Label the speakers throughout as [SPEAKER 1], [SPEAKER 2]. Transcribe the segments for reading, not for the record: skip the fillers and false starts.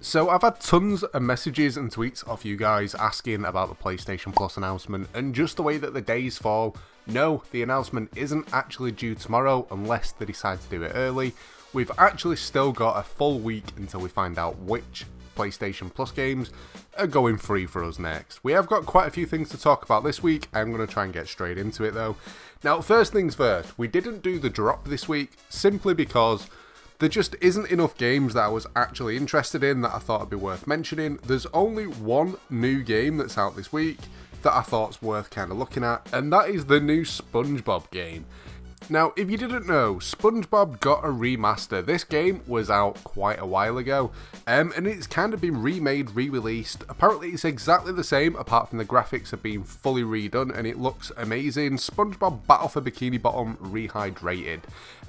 [SPEAKER 1] So I've had tons of messages and tweets off you guys asking about the PlayStation Plus announcement, and just the way that the days fall, no, the announcement isn't actually due tomorrow unless they decide to do it early. We've actually still got a full week until we find out which PlayStation Plus games are going free for us next. We have got quite a few things to talk about this week. I'm going to try and get straight into it though. Now, first things first, we didn't do the drop this week simply because there just isn't enough games that I was actually interested in that I thought would be worth mentioning. There's only one new game that's out this week that I thought's worth kind of looking at, and that is the new SpongeBob game. Now, if you didn't know, SpongeBob got a remaster. This game was out quite a while ago, and it's kind of been remade, re-released. Apparently it's exactly the same, apart from the graphics have been fully redone, and it looks amazing. SpongeBob Battle for Bikini Bottom Rehydrated.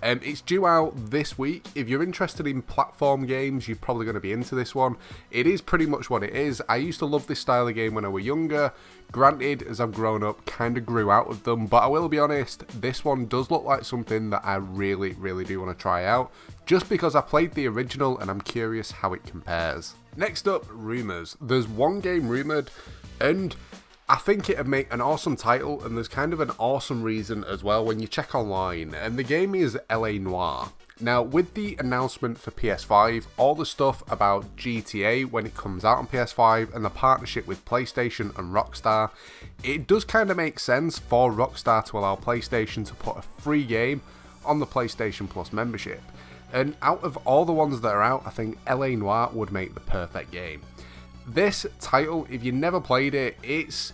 [SPEAKER 1] It's due out this week. If you're interested in platform games, you're probably going to be into this one. It is pretty much what it is. I used to love this style of game when I was younger. Granted, as I've grown up, kind of grew out of them, but I will be honest, this one does look like something that I really do want to try out, just because I played the original and I'm curious how it compares. Next up, rumours. There's one game rumoured, and I think it'd make an awesome title, and there's kind of an awesome reason as well when you check online, and the game is L.A. Noire. Now, with the announcement for PS5, all the stuff about GTA when it comes out on PS5 and the partnership with PlayStation and Rockstar, it does kind of make sense for Rockstar to allow PlayStation to put a free game on the PlayStation Plus membership. And out of all the ones that are out, I think L.A. Noire would make the perfect game. This title, if you never played it, it's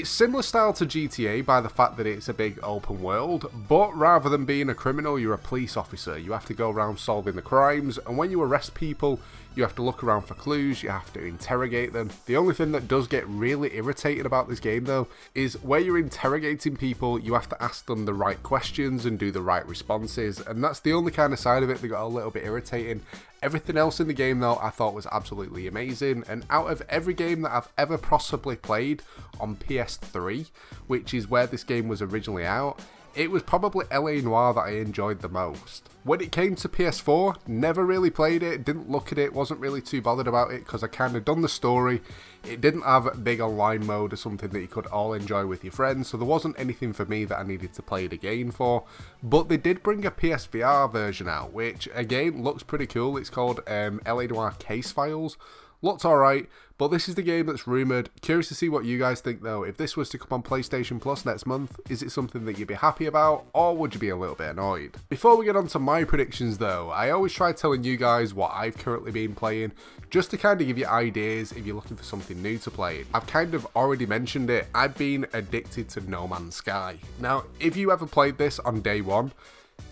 [SPEAKER 1] similar style to GTA by the fact that it's a big open world, but rather than being a criminal, you're a police officer. You have to go around solving the crimes, and when you arrest people, you have to look around for clues, you have to interrogate them. The only thing that does get really irritating about this game though, is where you're interrogating people, you have to ask them the right questions and do the right responses, and that's the only kind of side of it that got a little bit irritating. Everything else in the game though I thought was absolutely amazing, and out of every game that I've ever possibly played on PS3, which is where this game was originally out, it was probably L.A. Noire that I enjoyed the most. When it came to PS4, never really played it, didn't look at it, wasn't really too bothered about it because I kind of done the story. It didn't have a big online mode or something that you could all enjoy with your friends, so there wasn't anything for me that I needed to play it again for. But they did bring a PSVR version out, which again looks pretty cool. It's called L.A. Noire Case Files. Looked alright, but this is the game that's rumoured. Curious to see what you guys think though. If this was to come on PlayStation Plus next month, is it something that you'd be happy about, or would you be a little bit annoyed? Before we get on to my predictions though, I always try telling you guys what I've currently been playing, just to kind of give you ideas if you're looking for something new to play. I've kind of already mentioned it, I've been addicted to No Man's Sky. Now, if you ever played this on day one,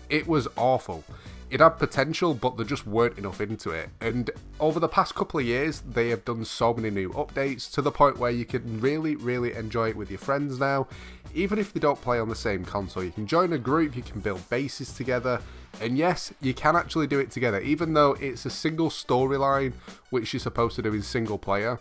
[SPEAKER 1] it was awful. It had potential, but there just weren't enough into it, and over the past couple of years they have done so many new updates to the point where you can really enjoy it with your friends now. Even if they don't play on the same console, you can join a group, you can build bases together, and yes, you can actually do it together, even though it's a single storyline which you're supposed to do in single player.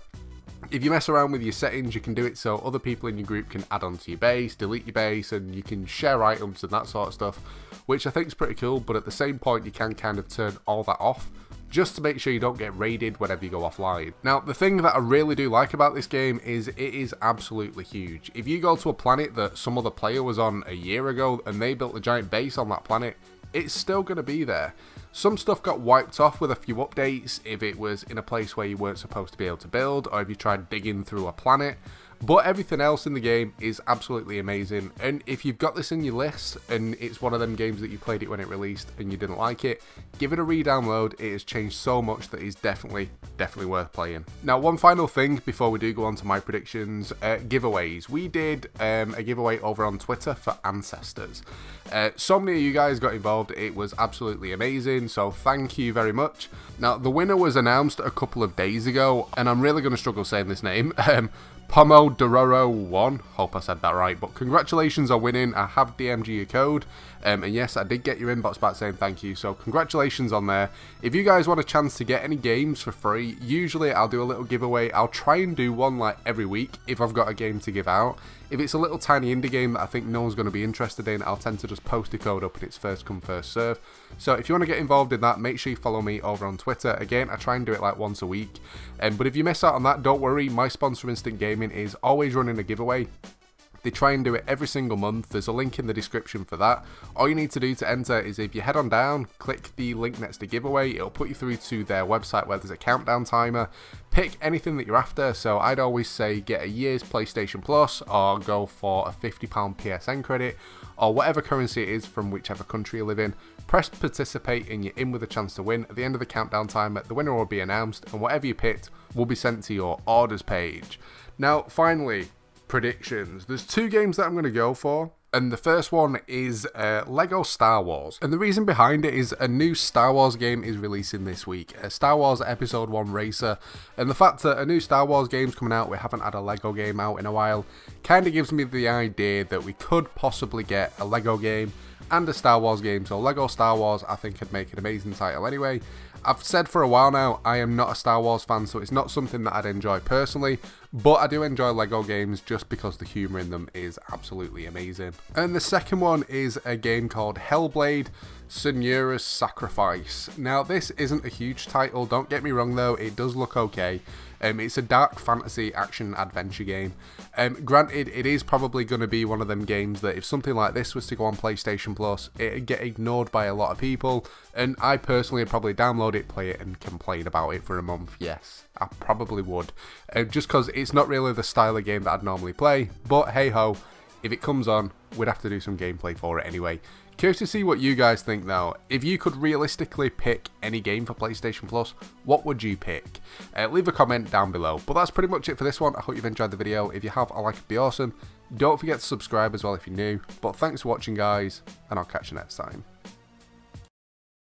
[SPEAKER 1] If you mess around with your settings, you can do it so other people in your group can add on to your base, delete your base, and you can share items and that sort of stuff, which I think is pretty cool, but at the same point you can kind of turn all that off, just to make sure you don't get raided whenever you go offline. Now, the thing that I really do like about this game is it is absolutely huge. If you go to a planet that some other player was on a year ago and they built a giant base on that planet, it's still going to be there. Some stuff got wiped off with a few updates if it was in a place where you weren't supposed to be able to build, or if you tried digging through a planet. But everything else in the game is absolutely amazing, and if you've got this in your list and it's one of them games that you played it when it released and you didn't like it, give it a re-download. It has changed so much that it's definitely worth playing. Now, one final thing before we do go on to my predictions, giveaways. We did a giveaway over on Twitter for Ancestors. So many of you guys got involved, it was absolutely amazing, so thank you very much. Now, the winner was announced a couple of days ago, and I'm really going to struggle saying this name, Pomodoro1, hope I said that right, but congratulations on winning. I have DM'd your code, and yes, I did get your inbox back saying thank you, so congratulations on there. If you guys want a chance to get any games for free, usually I'll do a little giveaway. I'll try and do one like every week if I've got a game to give out. If it's a little tiny indie game that I think no one's going to be interested in, I'll tend to just post a code up and it's first come first serve. So if you want to get involved in that, make sure you follow me over on Twitter. Again, I try and do it like once a week. But if you miss out on that, don't worry, my sponsor Instant Gaming is always running a giveaway. They try and do it every single month. There's a link in the description for that. All you need to do to enter is if you head on down, click the link next to giveaway, it'll put you through to their website where there's a countdown timer. Pick anything that you're after, so I'd always say get a year's PlayStation Plus or go for a £50 PSN credit or whatever currency it is from whichever country you live in. Press participate and you're in with a chance to win. At the end of the countdown timer, the winner will be announced and whatever you picked will be sent to your orders page. Now, finally, predictions. There's two games that I'm going to go for, and the first one is Lego Star Wars, and the reason behind it is a new Star Wars game is releasing this week, Star Wars Episode 1 Racer, and the fact that a new Star Wars game's coming out, we haven't had a Lego game out in a while, kind of gives me the idea that we could possibly get a Lego game and a Star Wars game. So Lego Star Wars I think could make an amazing title anyway. I've said for a while now I am not a Star Wars fan, so it's not something that I'd enjoy personally, but I do enjoy Lego games just because the humour in them is absolutely amazing. And the second one is a game called Hellblade: Senua's Sacrifice. Now this isn't a huge title, don't get me wrong though, it does look okay. It's a dark fantasy action adventure game. Granted, it is probably going to be one of them games that if something like this was to go on PlayStation Plus, it'd get ignored by a lot of people, and I personally would probably download it, play it, and complain about it for a month. Yes, I probably would. Just because it's not really the style of game that I'd normally play, but hey ho, if it comes on, we'd have to do some gameplay for it anyway. Curious to see what you guys think though. If you could realistically pick any game for PlayStation Plus, what would you pick? Leave a comment down below. But that's pretty much it for this one. I hope you've enjoyed the video. If you have, a like would be awesome. Don't forget to subscribe as well if you're new. But thanks for watching guys, and I'll catch you next time.